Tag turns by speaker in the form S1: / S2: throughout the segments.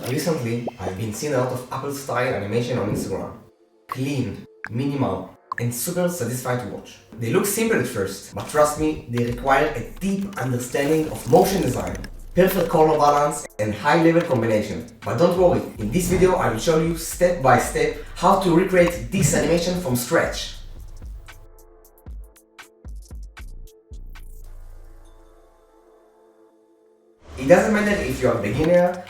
S1: Recently, I've been seeing a lot of Apple-style animation on Instagram. Clean, minimal, and super satisfying to watch. They look simple at first, but trust me, they require a deep understanding of motion design, perfect color balance, and high-level combination. But don't worry, in this video I will show you step by step how to recreate this animation from scratch. It doesn't matter if you are a beginner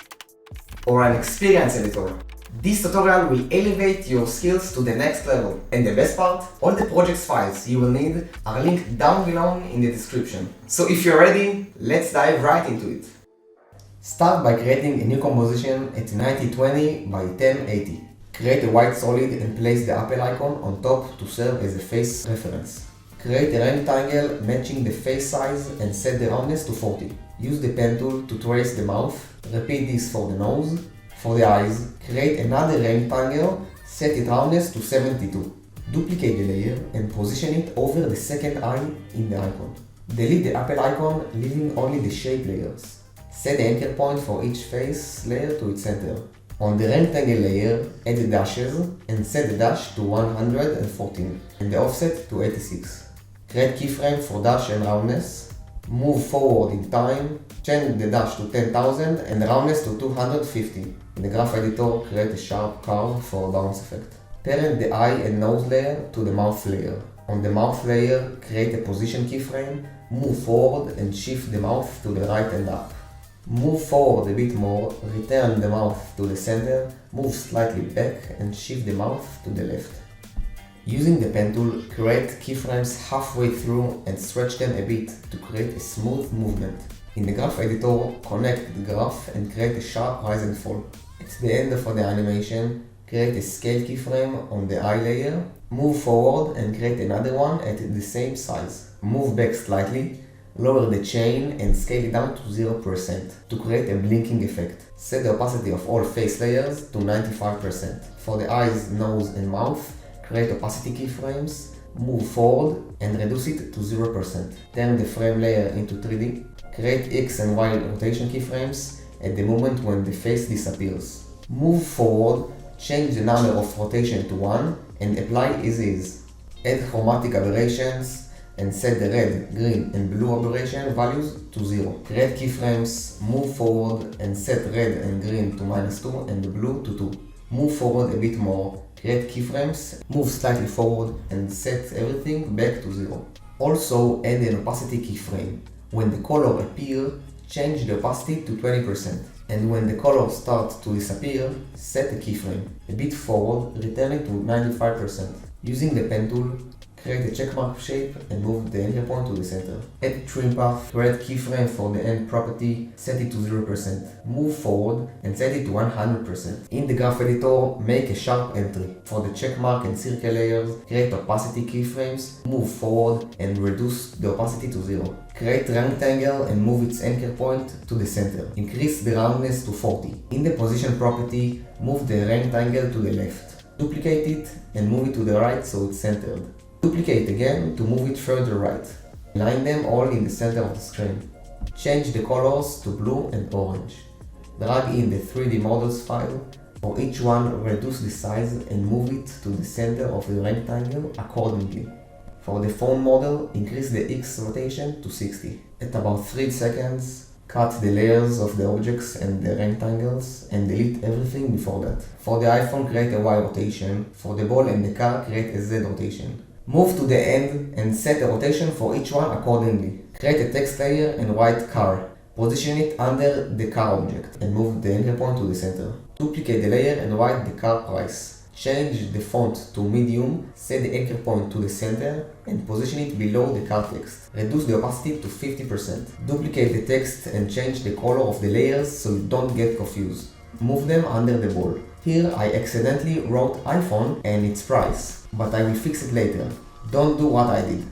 S1: or an experienced editor. This tutorial will elevate your skills to the next level. And the best part, all the projects files you will need are linked down below in the description. So if you're ready, let's dive right into it. Start by creating a new composition at 9020 by 1080. Create a white solid and place the Apple icon on top to serve as a face reference. Create a rectangle matching the face size and set the roundness to 40. Use the pen tool to trace the mouth. Repeat this for the nose. For the eyes, create another rectangle, set its roundness to 72. Duplicate the layer and position it over the second eye in the icon. Delete the Apple icon, leaving only the shape layers. Set the anchor point for each face layer to its center. On the rectangle layer, add the dashes and set the dash to 114 and the offset to 86. Create keyframe for dash and roundness. Move forward in time, change the dash to 10,000 and the roundness to 250. In the graph editor, create a sharp curve for a bounce effect. Parent the eye and nose layer to the mouth layer. On the mouth layer, create a position keyframe, move forward and shift the mouth to the right and up. Move forward a bit more, return the mouth to the center, move slightly back and shift the mouth to the left. Using the pen tool, create keyframes halfway through and stretch them a bit to create a smooth movement. In the graph editor, connect the graph and create a sharp rise and fall. At the end of the animation, create a scale keyframe on the eye layer, move forward and create another one at the same size. Move back slightly, lower the chain and scale it down to 0% to create a blinking effect. Set the opacity of all face layers to 95%. For the eyes, nose and mouth, create opacity keyframes, move forward and reduce it to 0%. Turn the frame layer into 3D. Create X and Y rotation keyframes at the moment when the face disappears. Move forward, change the number of rotation to 1 and apply as is. Add chromatic aberrations and set the red, green and blue aberration values to 0. Create keyframes, move forward and set red and green to -2 and blue to 2. Move forward a bit more, create keyframes, move slightly forward and set everything back to 0. Also add an opacity keyframe. When the color appears, change the opacity to 20%. And when the color starts to disappear, set a keyframe. A bit forward, return it to 95%. Using the pen tool, create a checkmark shape and move the anchor point to the center. Add trim path, create keyframe for the end property, set it to 0%. Move forward and set it to 100%. In the graph editor, make a sharp entry. For the checkmark and circle layers, create opacity keyframes, move forward and reduce the opacity to 0. Create rectangle and move its anchor point to the center. Increase the roundness to 40. In the position property, move the rectangle to the left. Duplicate it and move it to the right so it's centered. Duplicate again to move it further right. Align them all in the center of the screen. Change the colors to blue and orange. Drag in the 3D models file. For each one, reduce the size and move it to the center of the rectangle accordingly. For the phone model, increase the X rotation to 60. At about 3 seconds, cut the layers of the objects and the rectangles and delete everything before that. For the iPhone, create a Y rotation. For the ball and the car, create a Z rotation. Move to the end and set a rotation for each one accordingly. Create a text layer and write car. Position it under the car object and move the anchor point to the center. Duplicate the layer and write the car price. Change the font to medium, set the anchor point to the center and position it below the car text. Reduce the opacity to 50%. Duplicate the text and change the color of the layers so you don't get confused. Move them under the ball. Here I accidentally wrote iPhone and its price, but I will fix it later. Don't do what I did.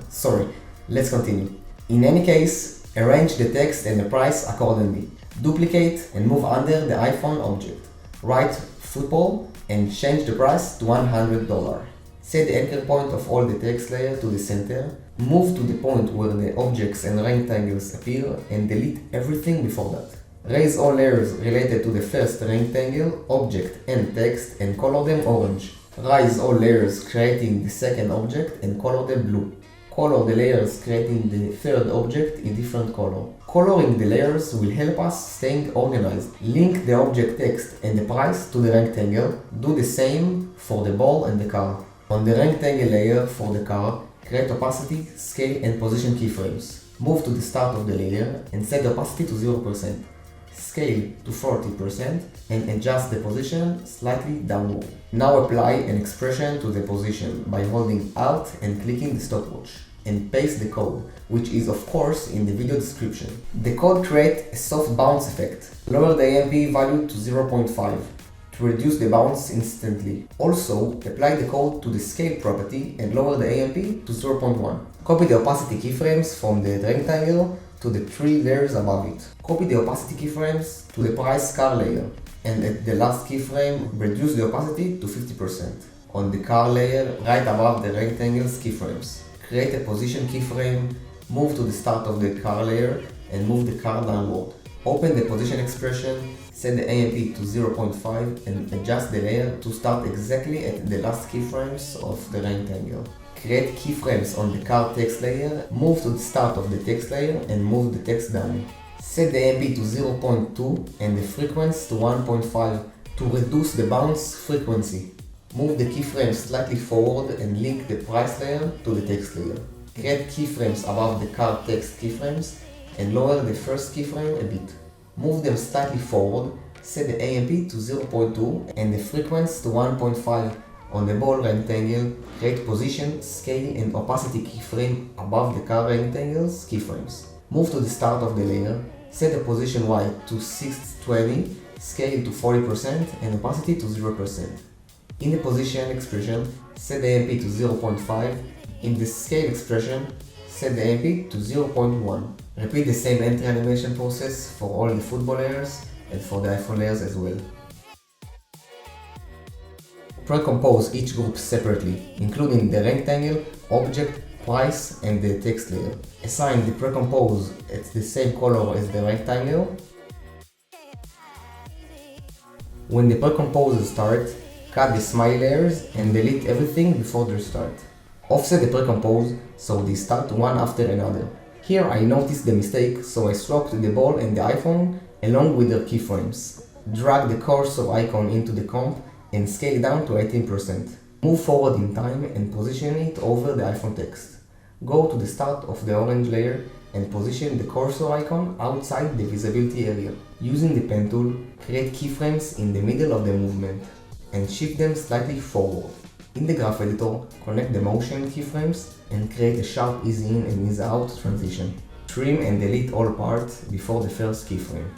S1: Sorry, let's continue. In any case, arrange the text and the price accordingly. Duplicate and move under the iPhone object. Write football and change the price to $100. Set the anchor point of all the text layer to the center. Move to the point where the objects and rectangles appear and delete everything before that. Raise all layers related to the first rectangle, object and text and color them orange. Raise all layers creating the second object and color them blue. Color the layers creating the third object in different color. Coloring the layers will help us staying organized. Link the object text and the price to the rectangle. Do the same for the ball and the car. On the rectangle layer for the car, create opacity, scale and position keyframes. Move to the start of the layer and set the opacity to 0%. Scale to 40% and adjust the position slightly downward. Now apply an expression to the position by holding Alt and clicking the stopwatch and paste the code, which is of course in the video description. The code creates a soft bounce effect. Lower the AMP value to 0.5 to reduce the bounce instantly. Also, apply the code to the scale property and lower the AMP to 0.1. Copy the opacity keyframes from the rectangle to the 3 layers above it. Copy the opacity keyframes to the price car layer, and at the last keyframe, reduce the opacity to 50%. On the car layer, right above the rectangle's keyframes. Create a position keyframe, move to the start of the car layer, and move the car downward. Open the position expression, set the AMP to 0.5, and adjust the layer to start exactly at the last keyframes of the rectangle. Create keyframes on the car text layer, move to the start of the text layer and move the text down. Set the AMP to 0.2 and the frequency to 1.5 to reduce the bounce frequency. Move the keyframes slightly forward and link the price layer to the text layer. Create keyframes above the car text keyframes and lower the first keyframe a bit. Move them slightly forward, set the AMP to 0.2 and the frequency to 1.5. On the ball rectangle, create position, scale and opacity keyframe above the car rectangle's keyframes. Move to the start of the layer, set the position Y to 620, scale to 40% and opacity to 0%. In the position expression, set the AMP to 0.5. In the scale expression, set the AMP to 0.1. Repeat the same entry animation process for all the football layers and for the iPhone layers as well. Pre-compose each group separately, including the rectangle, object, price, and the text layer. Assign the pre-compose at the same color as the rectangle. When the pre-composes start, cut the smile layers and delete everything before they start. Offset the pre-compose so they start one after another. Here I noticed the mistake, so I swapped the ball and the iPhone along with their keyframes. Drag the cursor icon into the comp and scale down to 18%. Move forward in time and position it over the iPhone text. Go to the start of the orange layer and position the cursor icon outside the visibility area. Using the pen tool, create keyframes in the middle of the movement and shift them slightly forward. In the graph editor, connect the motion keyframes and create a sharp ease in and ease out transition. Trim and delete all parts before the first keyframe.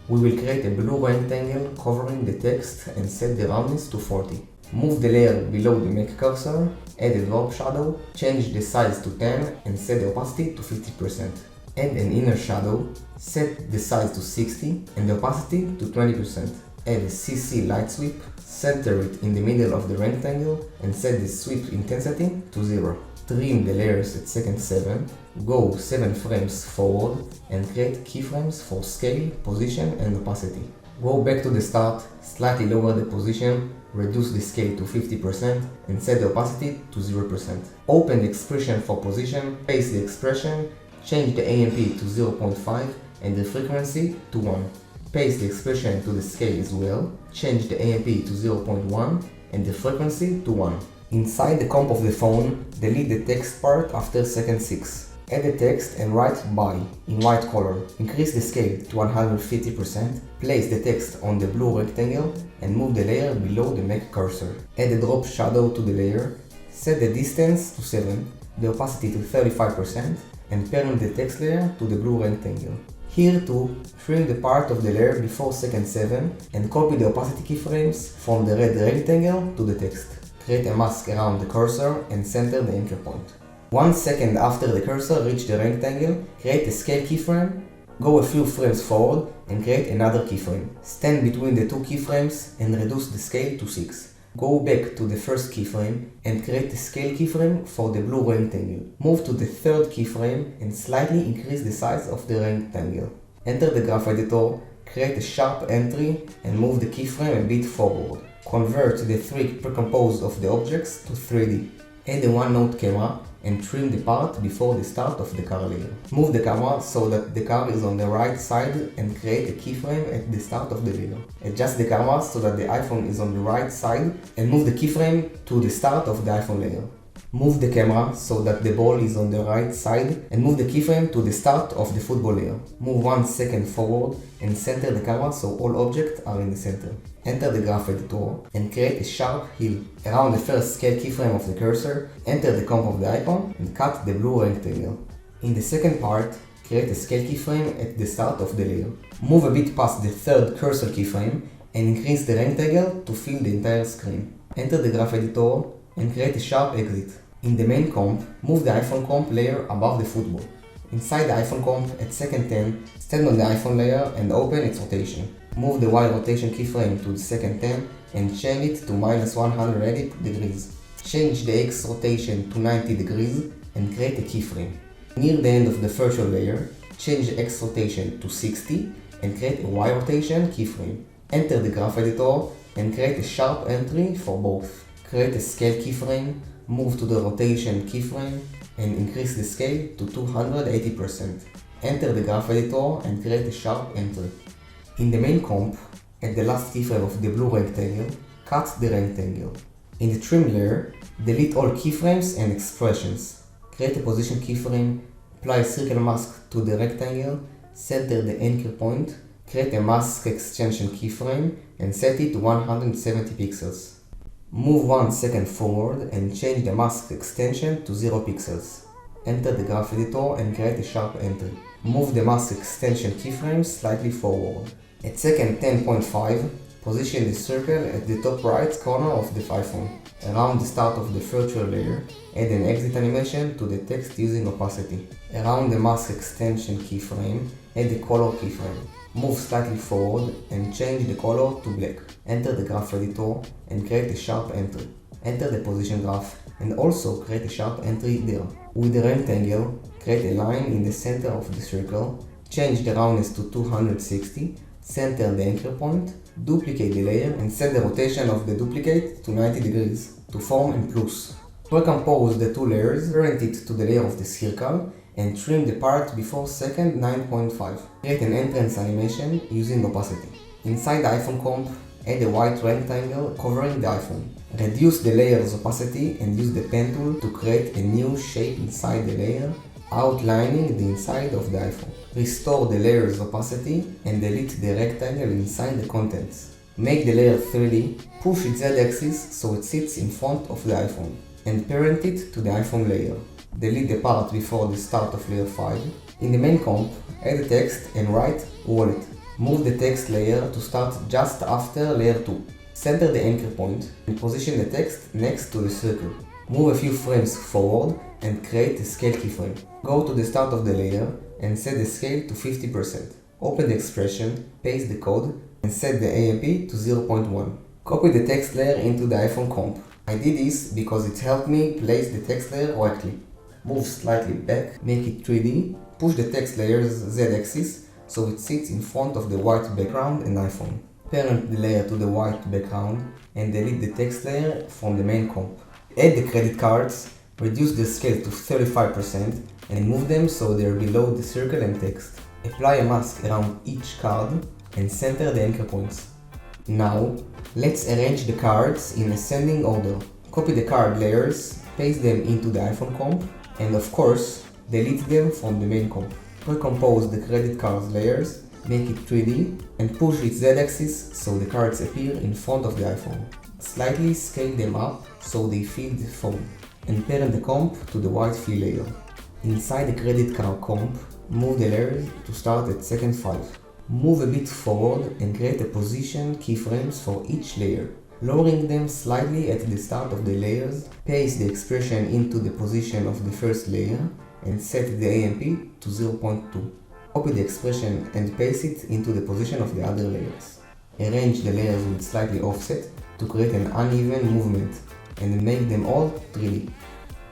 S1: We will create a blue rectangle covering the text and set the roundness to 40. Move the layer below the Mac cursor, add a drop shadow, change the size to 10 and set the opacity to 50%. Add an inner shadow, set the size to 60 and the opacity to 20%. Add a CC light sweep, center it in the middle of the rectangle and set the sweep intensity to 0. Trim the layers at second 7, go 7 frames forward and create keyframes for scale, position and opacity. Go back to the start, slightly lower the position, reduce the scale to 50% and set the opacity to 0%. Open the expression for position, paste the expression, change the AMP to 0.5 and the frequency to 1. Paste the expression to the scale as well, change the AMP to 0.1 and the frequency to 1. Inside the comp of the phone, delete the text part after second 6. Add the text and write "buy" in white color. Increase the scale to 150%, place the text on the blue rectangle and move the layer below the Mac cursor. Add a drop shadow to the layer, set the distance to 7, the opacity to 35% and parent the text layer to the blue rectangle. Here too, trim the part of the layer before second 7 and copy the opacity keyframes from the red rectangle to the text. Create a mask around the cursor and center the anchor point. 1 second after the cursor reaches the rectangle, create a scale keyframe, go a few frames forward and create another keyframe. Stand between the two keyframes and reduce the scale to 6. Go back to the first keyframe and create a scale keyframe for the blue rectangle. Move to the third keyframe and slightly increase the size of the rectangle. Enter the graph editor, create a sharp entry and move the keyframe a bit forward. Convert the 3 pre-composed of the objects to 3D. Add a one-note camera and trim the part before the start of the car layer. Move the camera so that the car is on the right side and create a keyframe at the start of the layer. Adjust the camera so that the iPhone is on the right side and move the keyframe to the start of the iPhone layer. Move the camera so that the ball is on the right side and move the keyframe to the start of the football layer. Move 1 second forward and center the camera so all objects are in the center. Enter the graph editor and create a sharp heel. Around the first scale keyframe of the cursor, enter the comp of the icon and cut the blue rectangle. In the second part, create a scale keyframe at the start of the layer. Move a bit past the third cursor keyframe and increase the rectangle to fill the entire screen. Enter the graph editor and create a sharp exit. In the main comp, move the iPhone comp layer above the football. Inside the iPhone comp, at second 10, stand on the iPhone layer and open its rotation. Move the Y rotation keyframe to the second 10 and change it to -180 degrees. Change the X rotation to 90 degrees and create a keyframe. Near the end of the virtual layer, change the X rotation to 60 and create a Y rotation keyframe. Enter the graph editor and create a sharp entry for both. Create a scale keyframe, move to the rotation keyframe and increase the scale to 280%. Enter the graph editor and create a sharp entry. In the main comp, at the last keyframe of the blue rectangle, cut the rectangle. In the trim layer, delete all keyframes and expressions. Create a position keyframe, apply a circle mask to the rectangle, center the anchor point, create a mask extension keyframe and set it to 170 pixels. Move 1 second forward and change the mask extension to 0 pixels. Enter the graph editor and create a sharp entry. Move the mask extension keyframe slightly forward. At second 10.5, position the circle at the top right corner of the iPhone. Around the start of the virtual layer, add an exit animation to the text using opacity. Around the mask extension keyframe, add a color keyframe. Move slightly forward and change the color to black. Enter the graph editor and create a sharp entry. Enter the position graph and also create a sharp entry there. With the rectangle, create a line in the center of the circle, change the roundness to 260, center the anchor point, duplicate the layer and set the rotation of the duplicate to 90 degrees to form a plus. Recompose the two layers, parent it to the layer of the circle and trim the part before second 9.5. Create an entrance animation using opacity. Inside the iPhone comp, add a white rectangle covering the iPhone. Reduce the layer's opacity and use the pen tool to create a new shape inside the layer, outlining the inside of the iPhone. Restore the layer's opacity and delete the rectangle inside the contents. Make the layer 3D, push its Z-axis so it sits in front of the iPhone, and parent it to the iPhone layer. Delete the part before the start of layer 5. In the main comp, add the text and write wallet. Move the text layer to start just after layer 2. Center the anchor point and position the text next to the circle. Move a few frames forward and create a scale keyframe. Go to the start of the layer and set the scale to 50%. Open the expression, paste the code and set the AMP to 0.1. Copy the text layer into the iPhone comp. I did this because it helped me place the text layer correctly. Move slightly back, make it 3D, push the text layer's Z-axis so it sits in front of the white background and iPhone. Parent the layer to the white background and delete the text layer from the main comp. Add the credit cards, reduce the scale to 35% and move them so they're below the circle and text. Apply a mask around each card and center the anchor points. Now, let's arrange the cards in ascending order. Copy the card layers, paste them into the iPhone comp, and of course, delete them from the main comp. Recompose the credit cards layers, make it 3D, and push its Z-axis so the cards appear in front of the iPhone. Slightly scale them up so they fill the phone, and parent the comp to the white fill layer. Inside the credit card comp, move the layers to start at second 5. Move a bit forward and create a position keyframes for each layer. Lowering them slightly at the start of the layers, paste the expression into the position of the first layer and set the AMP to 0.2. Copy the expression and paste it into the position of the other layers. Arrange the layers with slightly offset to create an uneven movement and make them all 3D.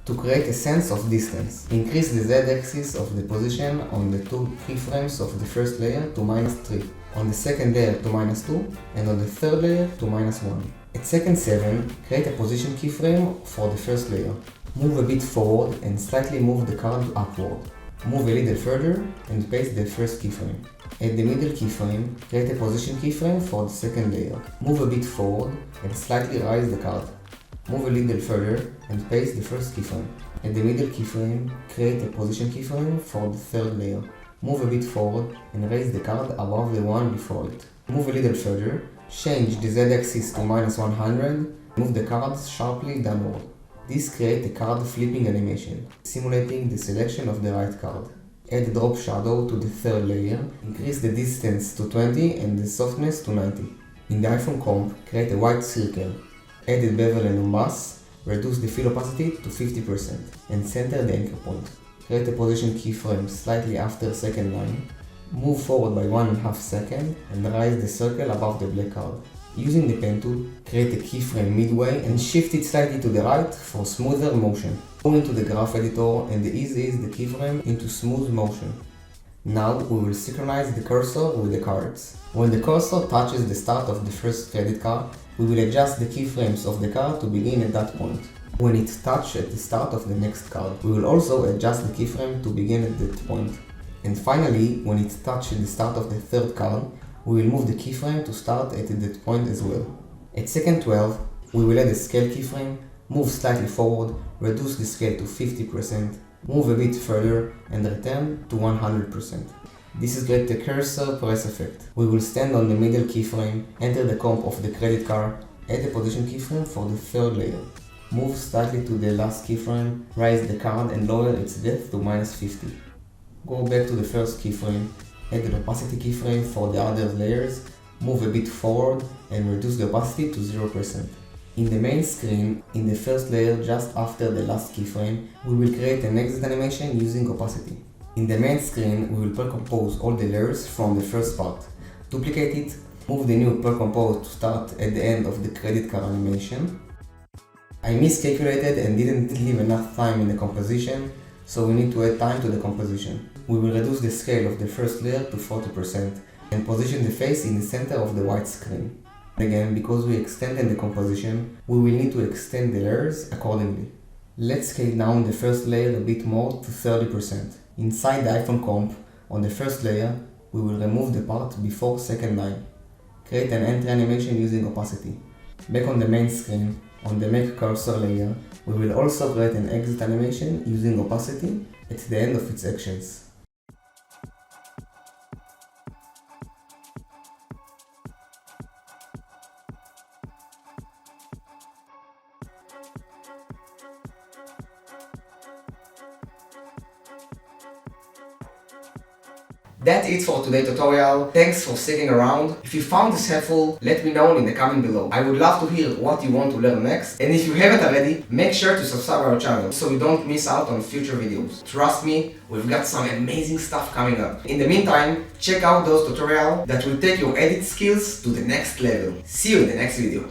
S1: To create a sense of distance, increase the z-axis of the position on the two keyframes of the first layer to -3, on the second layer to -2, and on the third layer to -1. At second 7, create a position keyframe for the first layer. Move a bit forward and slightly move the card upward. Move a little further and paste the first keyframe. At the middle keyframe, create a position keyframe for the second layer. Move a bit forward and slightly raise the card. Move a little further and paste the first keyframe. At the middle keyframe, create a position keyframe for the third layer. Move a bit forward and raise the card above the one before it. Move a little further, change the z-axis to -100, move the cards sharply downward. This creates a card flipping animation, simulating the selection of the right card. Add a drop shadow to the third layer, increase the distance to 20 and the softness to 90. In the iPhone comp, create a white circle. Add a bevel and emboss, reduce the fill opacity to 50%, and center the anchor point. Create a position keyframe slightly after second line. Move forward by 1.5 seconds and raise the circle above the black card. Using the pen tool, create a keyframe midway and shift it slightly to the right for smoother motion. Go into the graph editor and ease the keyframe into smooth motion. Now we will synchronize the cursor with the cards. When the cursor touches the start of the first credit card, we will adjust the keyframes of the card to begin at that point. When it touches at the start of the next card, we will also adjust the keyframe to begin at that point. And finally, when it touches the start of the third card, we will move the keyframe to start at that point as well. At second 12, we will add a scale keyframe, move slightly forward, reduce the scale to 50%, move a bit further, and return to 100%. This is like the cursor press effect. We will stand on the middle keyframe, enter the comp of the credit card, add a position keyframe for the third layer. Move slightly to the last keyframe, raise the card and lower its depth to -50. Go back to the first keyframe, add an opacity keyframe for the other layers, move a bit forward and reduce the opacity to 0%. In the main screen, in the first layer just after the last keyframe, we will create an exit animation using opacity. In the main screen, we will pre-compose all the layers from the first part. Duplicate it, move the new pre-compose to start at the end of the credit card animation. I miscalculated and didn't leave enough time in the composition, so we need to add time to the composition. We will reduce the scale of the first layer to 40% and position the face in the center of the white screen. Again, because we extended the composition, we will need to extend the layers accordingly. Let's scale down the first layer a bit more to 30%. Inside the iPhone comp, on the first layer, we will remove the part before second line. Create an entry animation using opacity. Back on the main screen, on the make cursor layer, we will also create an exit animation using opacity at the end of its actions. That's it for today's tutorial. Thanks for sticking around. If you found this helpful, let me know in the comment below. I would love to hear what you want to learn next. And if you haven't already, make sure to subscribe our channel so you don't miss out on future videos. Trust me, we've got some amazing stuff coming up. In the meantime, check out those tutorials that will take your edit skills to the next level. See you in the next video.